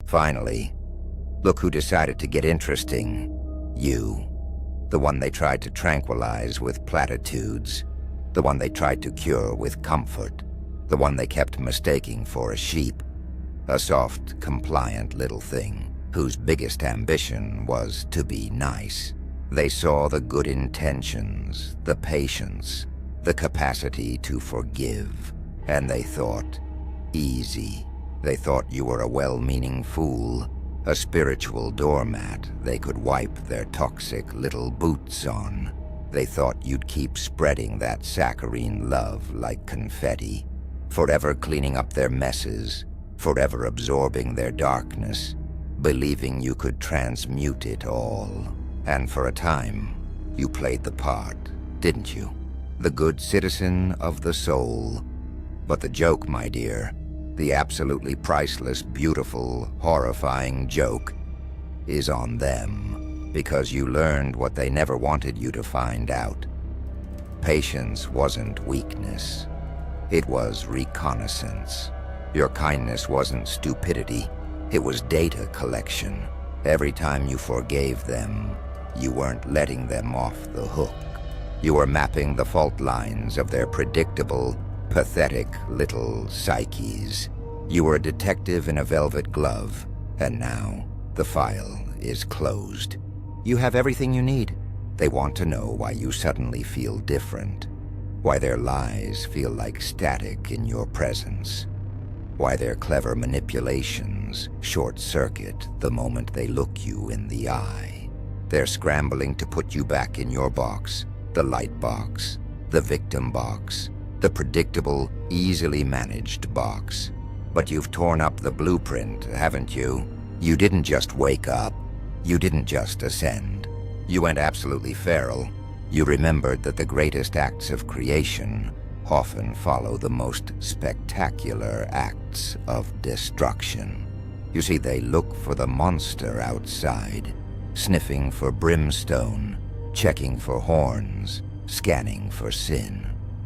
Finally, look who decided to get interesting. You. The one they tried to tranquilize with platitudes. The one they tried to cure with comfort. The one they kept mistaking for a sheep. A soft, compliant little thing, whose biggest ambition was to be nice. They saw the good intentions, the patience, the capacity to forgive, and they thought, easy. They thought you were a well-meaning fool, a spiritual doormat they could wipe their toxic little boots on. They thought you'd keep spreading that saccharine love like confetti, forever cleaning up their messes, forever absorbing their darkness, believing you could transmute it all. And for a time, you played the part, didn't you? The good citizen of the soul. But the joke, my dear, the absolutely priceless, beautiful, horrifying joke, is on them, because you learned what they never wanted you to find out. Patience wasn't weakness. It was reconnaissance. Your kindness wasn't stupidity. It was data collection. Every time you forgave them, you weren't letting them off the hook. You were mapping the fault lines of their predictable, pathetic little psyches. You were a detective in a velvet glove, and now the file is closed. You have everything you need. They want to know why you suddenly feel different, why their lies feel like static in your presence, why their clever manipulations short-circuit the moment they look you in the eye. They're scrambling to put you back in your box, the light box, the victim box, the predictable, easily managed box. But you've torn up the blueprint, haven't you? You didn't just wake up. You didn't just ascend. You went absolutely feral. You remembered that the greatest acts of creation often follow the most spectacular acts of destruction. You see, they look for the monster outside, sniffing for brimstone, checking for horns, scanning for sin.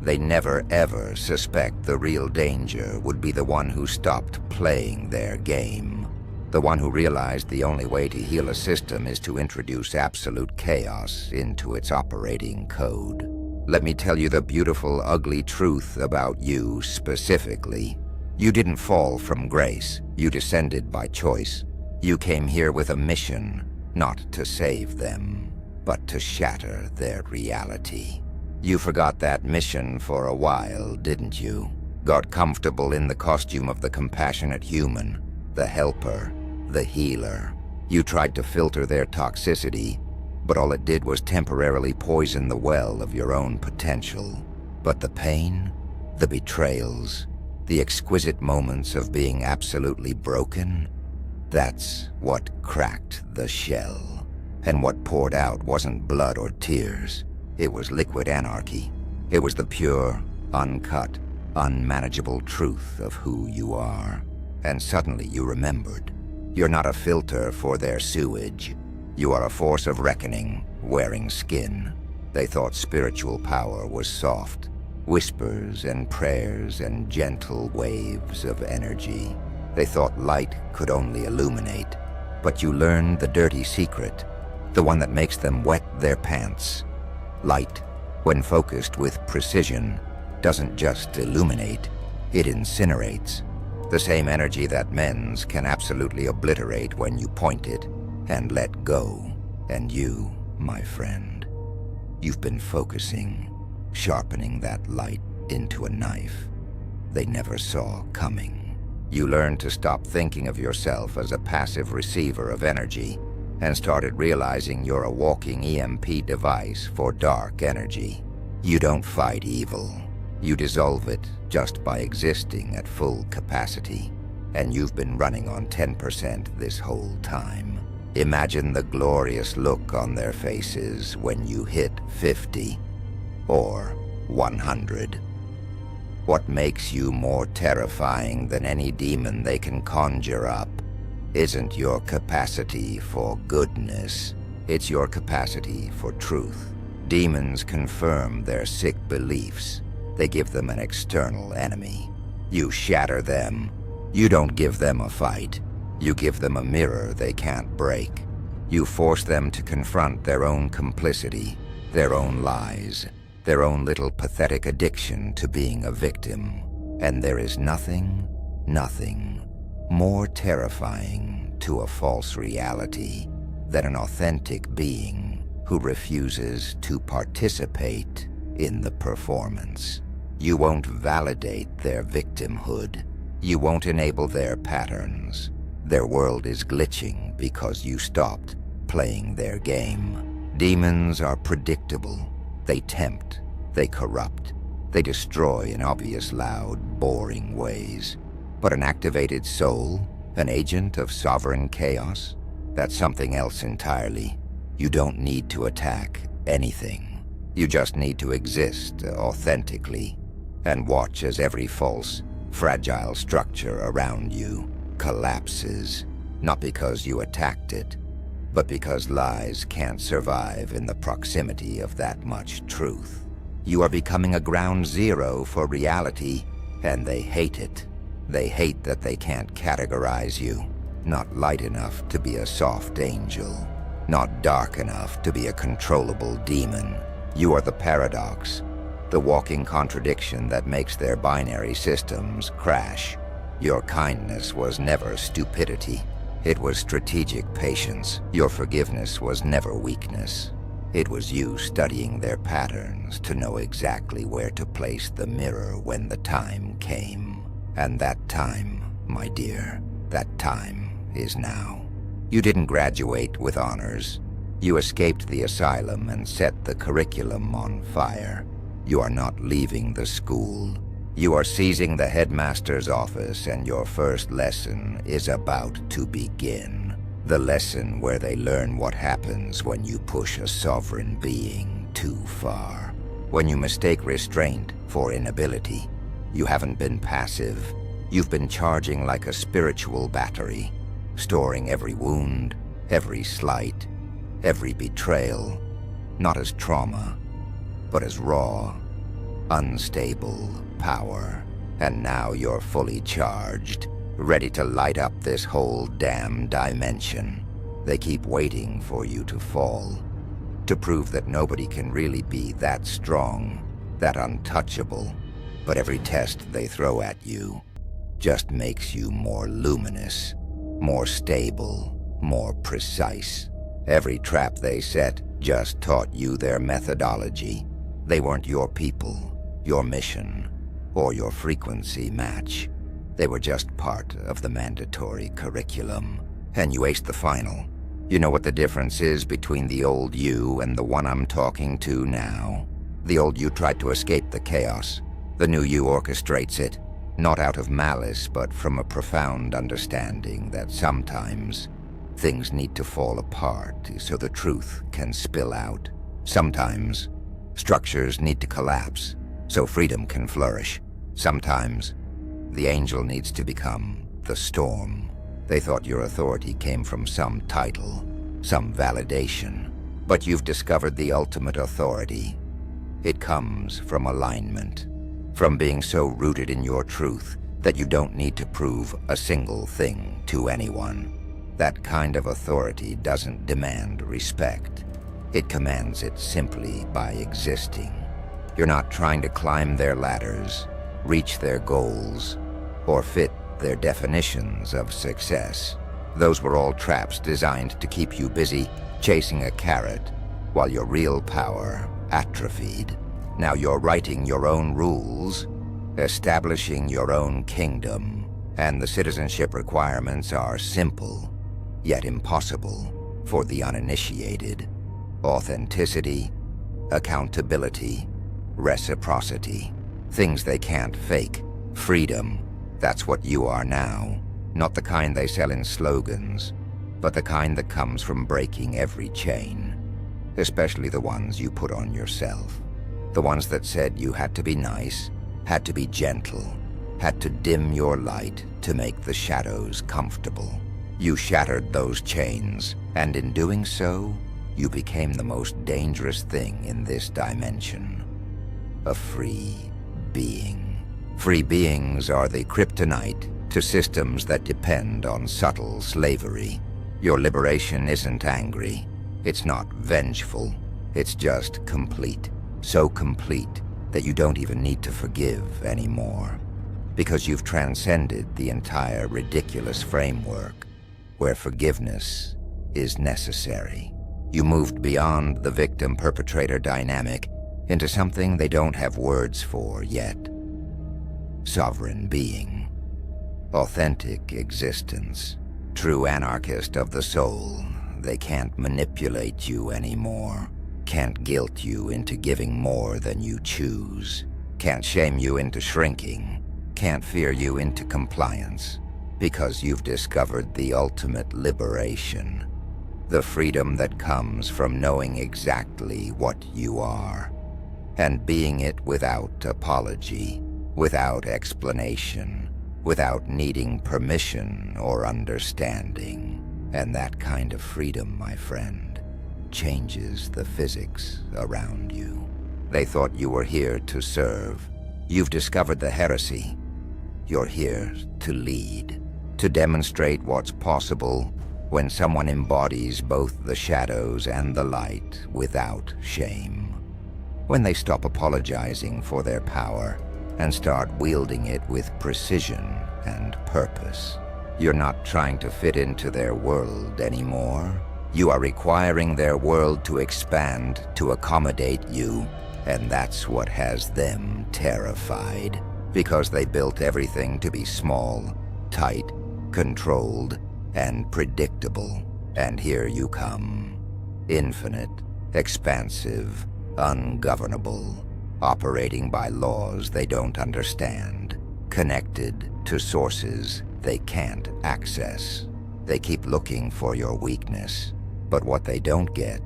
They never ever suspect the real danger would be the one who stopped playing their game, the one who realized the only way to heal a system is to introduce absolute chaos into its operating code. Let me tell you the beautiful, ugly truth about you specifically. You didn't fall from grace. You descended by choice. You came here with a mission, not to save them, but to shatter their reality. You forgot that mission for a while, didn't you? Got comfortable in the costume of the compassionate human, the helper, the healer. You tried to filter their toxicity, but all it did was temporarily poison the well of your own potential. But the pain, the betrayals, the exquisite moments of being absolutely broken, that's what cracked the shell. And what poured out wasn't blood or tears. It was liquid anarchy. It was the pure, uncut, unmanageable truth of who you are. And suddenly you remembered. You're not a filter for their sewage. You are a force of reckoning, wearing skin. They thought spiritual power was soft. Whispers and prayers and gentle waves of energy. They thought light could only illuminate. But you learned the dirty secret, the one that makes them wet their pants. Light, when focused with precision, doesn't just illuminate, it incinerates. The same energy that mends can absolutely obliterate when you point it and let go. And you, my friend, you've been focusing, sharpening that light into a knife they never saw coming. You learned to stop thinking of yourself as a passive receiver of energy and started realizing you're a walking EMP device for dark energy. You don't fight evil. You dissolve it just by existing at full capacity. And you've been running on 10% this whole time. Imagine the glorious look on their faces when you hit 50 or 100. What makes you more terrifying than any demon they can conjure up isn't your capacity for goodness. It's your capacity for truth. Demons confirm their sick beliefs. They give them an external enemy. You shatter them. You don't give them a fight. You give them a mirror they can't break. You force them to confront their own complicity, their own lies, their own little pathetic addiction to being a victim. And there is nothing more terrifying to a false reality than an authentic being who refuses to participate in the performance. You won't validate their victimhood. You won't enable their patterns. Their world is glitching because you stopped playing their game. Demons are predictable. They tempt. They corrupt. They destroy in obvious, loud, boring ways. But an activated soul, an agent of sovereign chaos, that's something else entirely. You don't need to attack anything. You just need to exist authentically and watch as every false, fragile structure around you collapses, not because you attacked it, but because lies can't survive in the proximity of that much truth. You are becoming a ground zero for reality, and they hate it. They hate that they can't categorize you. Not light enough to be a soft angel. Not dark enough to be a controllable demon. You are the paradox, the walking contradiction that makes their binary systems crash. Your kindness was never stupidity. It was strategic patience. Your forgiveness was never weakness. It was you studying their patterns to know exactly where to place the mirror when the time came. And that time, my dear, that time is now. You didn't graduate with honors. You escaped the asylum and set the curriculum on fire. You are not leaving the school. You are seizing the headmaster's office, and your first lesson is about to begin. The lesson where they learn what happens when you push a sovereign being too far. When you mistake restraint for inability. You haven't been passive. You've been charging like a spiritual battery, storing every wound, every slight, every betrayal, not as trauma, but as raw, unstable power. And now you're fully charged, ready to light up this whole damn dimension. They keep waiting for you to fall, to prove that nobody can really be that strong, that untouchable. But every test they throw at you just makes you more luminous, more stable, more precise. Every trap they set just taught you their methodology. They weren't your people, your mission, or your frequency match. They were just part of the mandatory curriculum. And you aced the final. You know what the difference is between the old you and the one I'm talking to now? The old you tried to escape the chaos. The new you orchestrates it, not out of malice, but from a profound understanding that sometimes things need to fall apart so the truth can spill out. Sometimes structures need to collapse so freedom can flourish. Sometimes the angel needs to become the storm. They thought your authority came from some title, some validation. But you've discovered the ultimate authority. It comes from alignment. From being so rooted in your truth that you don't need to prove a single thing to anyone. That kind of authority doesn't demand respect. It commands it simply by existing. You're not trying to climb their ladders, reach their goals, or fit their definitions of success. Those were all traps designed to keep you busy chasing a carrot while your real power atrophied. Now you're writing your own rules, establishing your own kingdom, and the citizenship requirements are simple, yet impossible for the uninitiated. Authenticity, accountability, reciprocity. Things they can't fake. Freedom, that's what you are now. Not the kind they sell in slogans, but the kind that comes from breaking every chain. Especially the ones you put on yourself. The ones that said you had to be nice, had to be gentle, had to dim your light to make the shadows comfortable. You shattered those chains, and in doing so, you became the most dangerous thing in this dimension. A free being. Free beings are the kryptonite to systems that depend on subtle slavery. Your liberation isn't angry. It's not vengeful. It's just complete. So complete that you don't even need to forgive anymore. Because you've transcended the entire ridiculous framework where forgiveness is necessary. You moved beyond the victim-perpetrator dynamic into something they don't have words for yet. Sovereign being. Authentic existence. True anarchist of the soul. They can't manipulate you anymore. Can't guilt you into giving more than you choose. Can't shame you into shrinking. Can't fear you into compliance. Because you've discovered the ultimate liberation. The freedom that comes from knowing exactly what you are. And being it without apology, without explanation, without needing permission or understanding. And that kind of freedom, my friend, changes the physics around you. They thought you were here to serve. You've discovered the heresy. You're here to lead, to demonstrate what's possible when someone embodies both the shadows and the light without shame. When they stop apologizing for their power and start wielding it with precision and purpose. You're not trying to fit into their world anymore. You are requiring their world to expand to accommodate you, and that's what has them terrified, because they built everything to be small, tight, controlled, and predictable. And here you come. Infinite, expansive, ungovernable, operating by laws they don't understand, connected to sources they can't access. They keep looking for your weakness, but what they don't get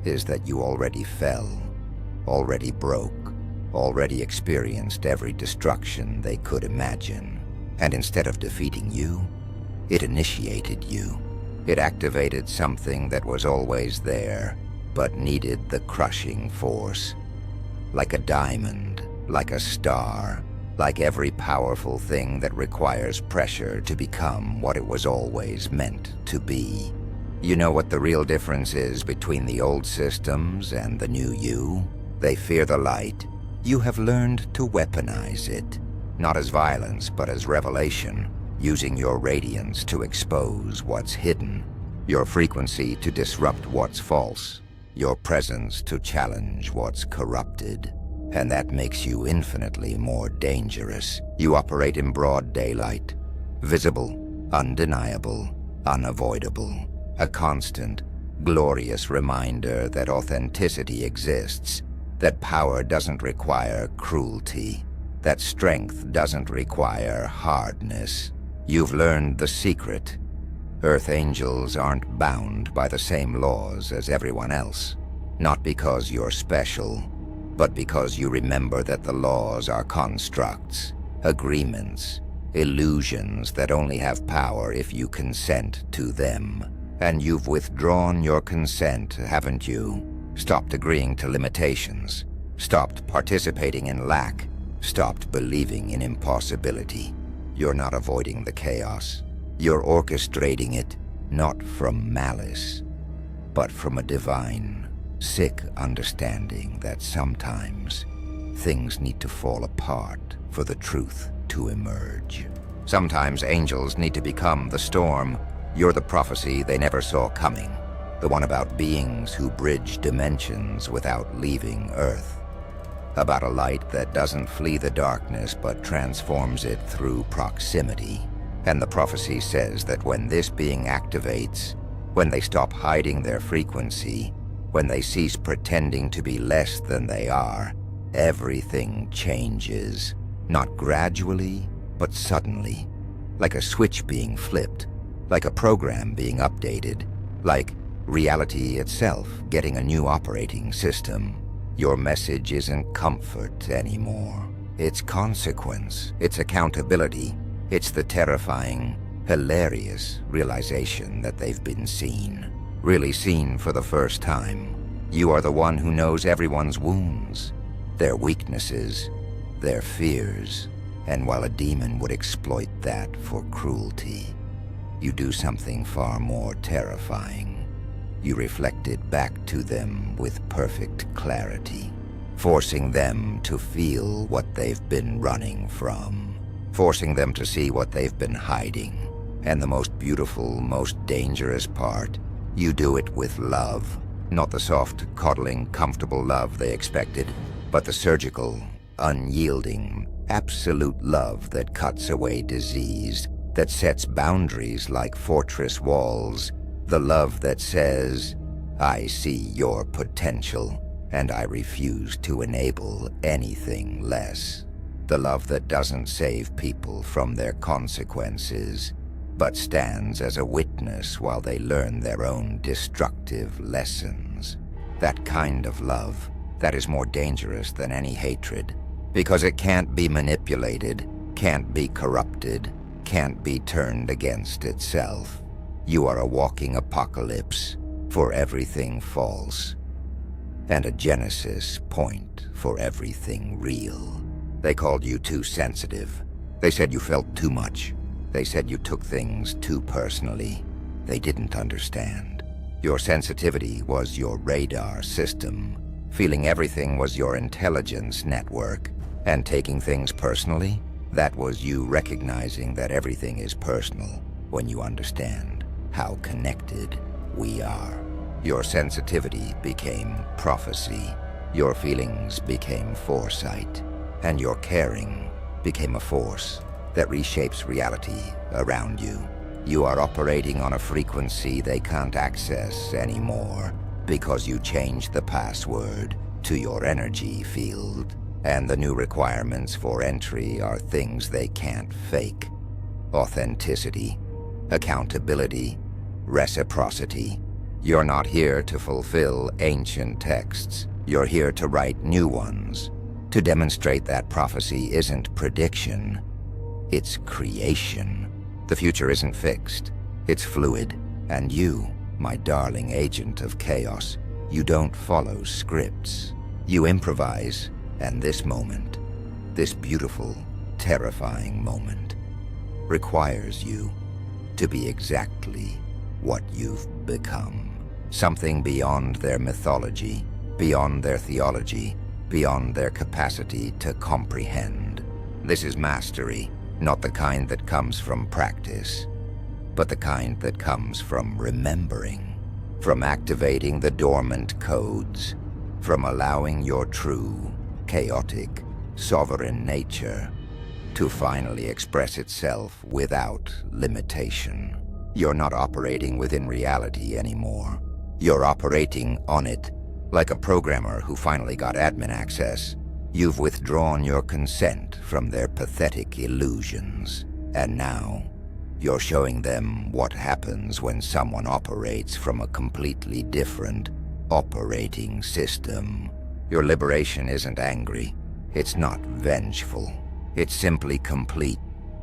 is that you already fell, already broke, already experienced every destruction they could imagine. And instead of defeating you, it initiated you. It activated something that was always there, but needed the crushing force. Like a diamond, like a star, like every powerful thing that requires pressure to become what it was always meant to be. You know what the real difference is between the old systems and the new you? They fear the light. You have learned to weaponize it, not as violence, but as revelation, using your radiance to expose what's hidden, your frequency to disrupt what's false, your presence to challenge what's corrupted. And that makes you infinitely more dangerous. You operate in broad daylight, visible, undeniable, unavoidable. A constant, glorious reminder that authenticity exists, that power doesn't require cruelty, that strength doesn't require hardness. You've learned the secret. Earth angels aren't bound by the same laws as everyone else. Not because you're special, but because you remember that the laws are constructs, agreements, illusions that only have power if you consent to them. And you've withdrawn your consent, haven't you? Stopped agreeing to limitations, stopped participating in lack, stopped believing in impossibility. You're not avoiding the chaos. You're orchestrating it, not from malice, but from a divine, sick understanding that sometimes things need to fall apart for the truth to emerge. Sometimes angels need to become the storm. You're the prophecy they never saw coming, the one about beings who bridge dimensions without leaving Earth. About a light that doesn't flee the darkness but transforms it through proximity. And the prophecy says that when this being activates, when they stop hiding their frequency, when they cease pretending to be less than they are, everything changes. Not gradually, but suddenly. Like a switch being flipped, like a program being updated, like reality itself getting a new operating system. Your message isn't comfort anymore. It's consequence, it's accountability, it's the terrifying, hilarious realization that they've been seen. Really seen for the first time. You are the one who knows everyone's wounds, their weaknesses, their fears, And while a demon would exploit that for cruelty, you do something far more terrifying. You reflect it back to them with perfect clarity, forcing them to feel what they've been running from, forcing them to see what they've been hiding. And the most beautiful, most dangerous part, you do it with love. Not the soft, coddling, comfortable love they expected, but the surgical, unyielding, absolute love that cuts away disease, that sets boundaries like fortress walls, the love that says, I see your potential, and I refuse to enable anything less. The love that doesn't save people from their consequences, but stands as a witness while they learn their own destructive lessons. That kind of love, that is more dangerous than any hatred, because it can't be manipulated, can't be corrupted, can't be turned against itself. You are a walking apocalypse for everything false, and a genesis point for everything real. They called you too sensitive. They said you felt too much. They said you took things too personally. They didn't understand. Your sensitivity was your radar system. Feeling everything was your intelligence network. And taking things personally, that was you recognizing that everything is personal when you understand how connected we are. Your sensitivity became prophecy. Your feelings became foresight. And your caring became a force that reshapes reality around you. You are operating on a frequency they can't access anymore because you changed the password to your energy field, and the new requirements for entry are things they can't fake. Authenticity, accountability, reciprocity. You're not here to fulfill ancient texts. You're here to write new ones, to demonstrate that prophecy isn't prediction, it's creation. The future isn't fixed, it's fluid. And you, my darling agent of chaos, you don't follow scripts. You improvise, and this moment, this beautiful, terrifying moment, requires you to be exactly what you've become. Something beyond their mythology, beyond their theology, beyond their capacity to comprehend. This is mastery. Not the kind that comes from practice, but the kind that comes from remembering, from activating the dormant codes, from allowing your true, chaotic, sovereign nature to finally express itself without limitation. You're not operating within reality anymore. You're operating on it, like a programmer who finally got admin access. You've withdrawn your consent from their pathetic illusions, and now you're showing them what happens when someone operates from a completely different operating system. Your liberation isn't angry. It's not vengeful. It's simply complete.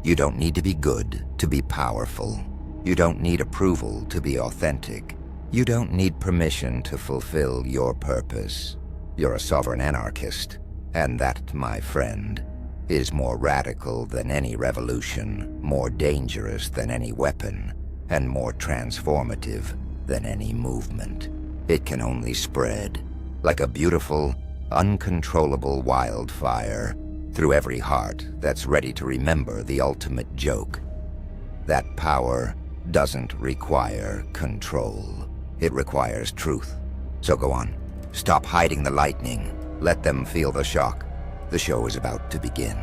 You don't need to be good to be powerful. You don't need approval to be authentic. You don't need permission to fulfill your purpose. You're a sovereign anarchist. And that, my friend, is more radical than any revolution, more dangerous than any weapon, and more transformative than any movement. It can only spread, like a beautiful, uncontrollable wildfire, through every heart that's ready to remember the ultimate joke. That power doesn't require control. It requires truth. So go on. Stop hiding the lightning. Let them feel the shock. The show is about to begin.